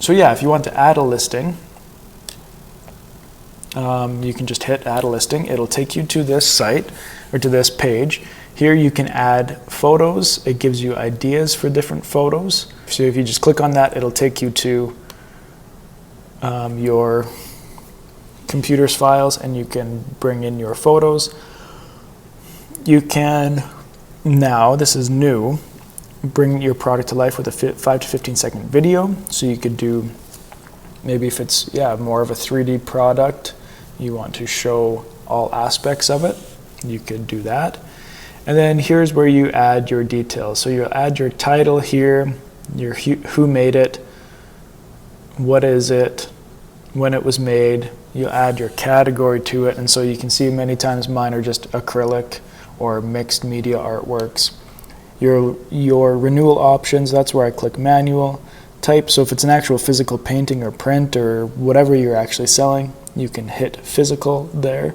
So yeah, if you want to add a listing, you can just hit add a listing. It'll take you to this site or to this page. Here you can add photos. It gives you ideas for different photos. So if you just click on that, it'll take you to your computer's files, and you can bring in your photos. You can now, this is new, bring your product to life with a 5 to 15 second video. So you could do, maybe if it's more of a 3D product, you want to show all aspects of it, you could do that. And then here's where you add your details. So you'll add your title here, your who made it, what is it, when it was made. You'll add your category to it, and so you can see many times mine are just acrylic or mixed media artworks. Your renewal options, that's where I click manual. Type, so if it's an actual physical painting or print or whatever you're actually selling, you can hit physical there.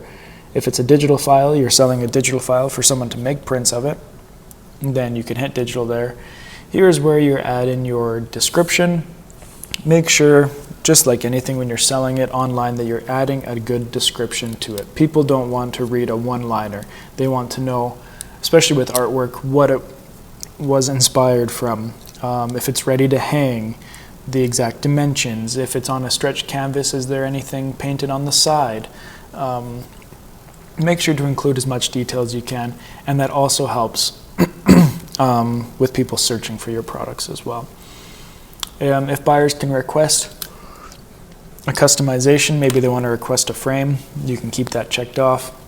If it's a digital file, you're selling a digital file for someone to make prints of it, then you can hit digital there. Here's where you're adding your description. Make sure, just like anything when you're selling it online, that you're adding a good description to it. People don't want to read a one-liner. They want to know, especially with artwork, what it was inspired from. If it's ready to hang, the exact dimensions. If it's on a stretched canvas, is there anything painted on the side? Make sure to include as much detail as you can, and that also helps with people searching for your products as well. If buyers can request a customization, maybe they want to request a frame, you can keep that checked off.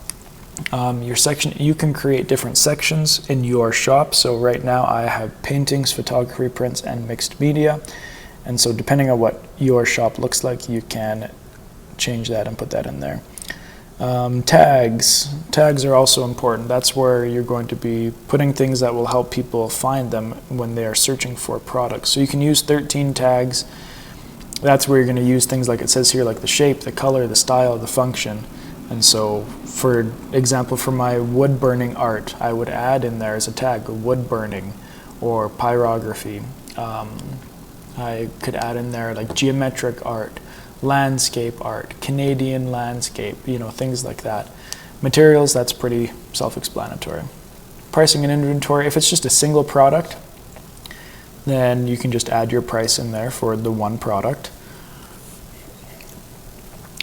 Your section, you can create different sections in your shop. So right now I have paintings, photography, prints, and mixed media. And so depending on what your shop looks like, you can change that and put that in there. Tags are also important. That's where you're going to be putting things that will help people find them when they are searching for products. So you can use 13 tags. That's where you're going to use things like it says here, like the shape, the color, the style, the function. And so, for example, for my wood burning art, I would add in there as a tag wood burning or pyrography. I could add in there like geometric art, landscape art, Canadian landscape, things like that. Materials, that's pretty self-explanatory. Pricing and inventory, if it's just a single product, then you can just add your price in there for the one product.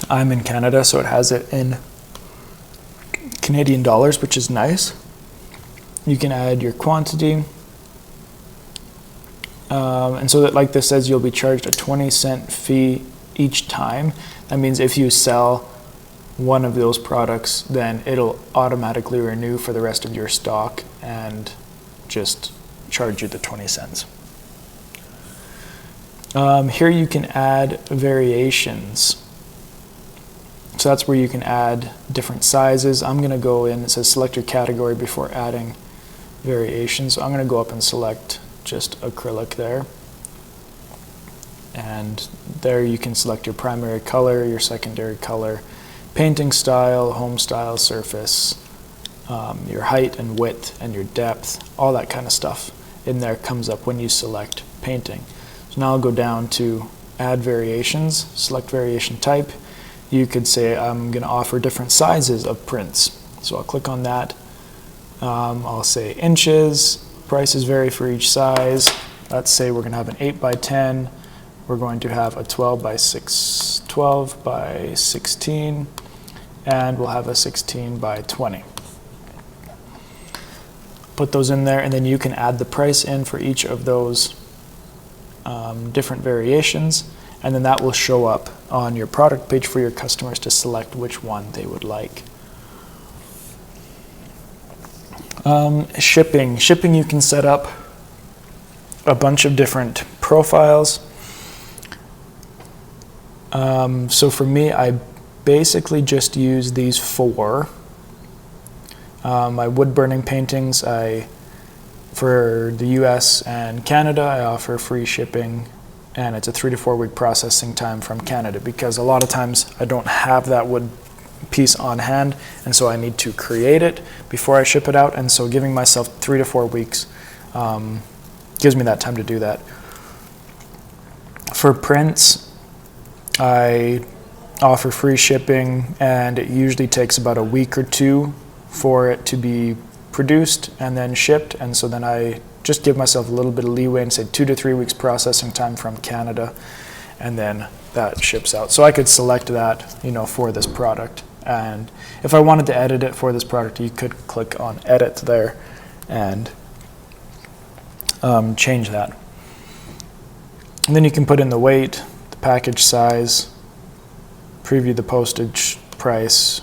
I'm in Canada, so it has it in Canadian dollars, which is nice. You can add your quantity. And so that, like this says, you'll be charged a 20-cent fee each time. That means if you sell one of those products, then it'll automatically renew for the rest of your stock and just charge you the 20 cents. Here you can add variations. So that's where you can add different sizes. I'm going to go in, it says select your category before adding variations. So I'm going to go up and select just acrylic there. And there you can select your primary color, your secondary color, painting style, home style, surface, your height and width and your depth, all that kind of stuff in there comes up when you select painting. So now I'll go down to add variations, select variation type. You could say I'm going to offer different sizes of prints. So I'll click on that. I'll say inches, prices vary for each size. Let's say we're going to have an 8 by 10. We're going to have a 12 by 16, and we'll have a 16 by 20. Put those in there, and then you can add the price in for each of those different variations, and then that will show up on your product page for your customers to select which one they would like. Shipping, you can set up a bunch of different profiles. So for me, I basically just use these 4. My wood burning paintings, for the US and Canada, I offer free shipping, and it's a 3 to 4 week processing time from Canada, because a lot of times I don't have that wood piece on hand, and so I need to create it before I ship it out, and so giving myself 3 to 4 weeks gives me that time to do that. For prints, I offer free shipping, and it usually takes about a week or two for it to be produced and then shipped. And so then I just give myself a little bit of leeway and say 2 to 3 weeks processing time from Canada, and then that ships out. So I could select that, for this product. And if I wanted to edit it for this product, you could click on edit there and change that. And then you can put in the weight, the package size, preview the postage price,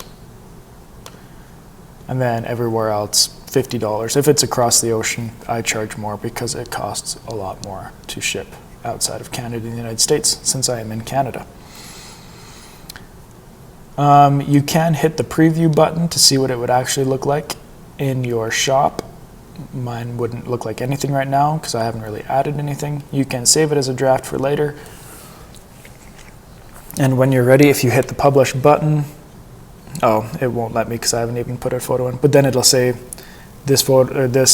and then everywhere else $50. If it's across the ocean, I charge more because it costs a lot more to ship outside of Canada and the United States, since I am in Canada. You can hit the preview button to see what it would actually look like in your shop. Mine wouldn't look like anything right now because I haven't really added anything. You can save it as a draft for later. And when you're ready, if you hit the publish button, it won't let me because I haven't even put a photo in, but then it'll say this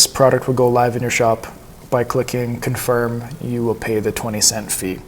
product will go live in your shop. By clicking confirm, you will pay the 20-cent fee.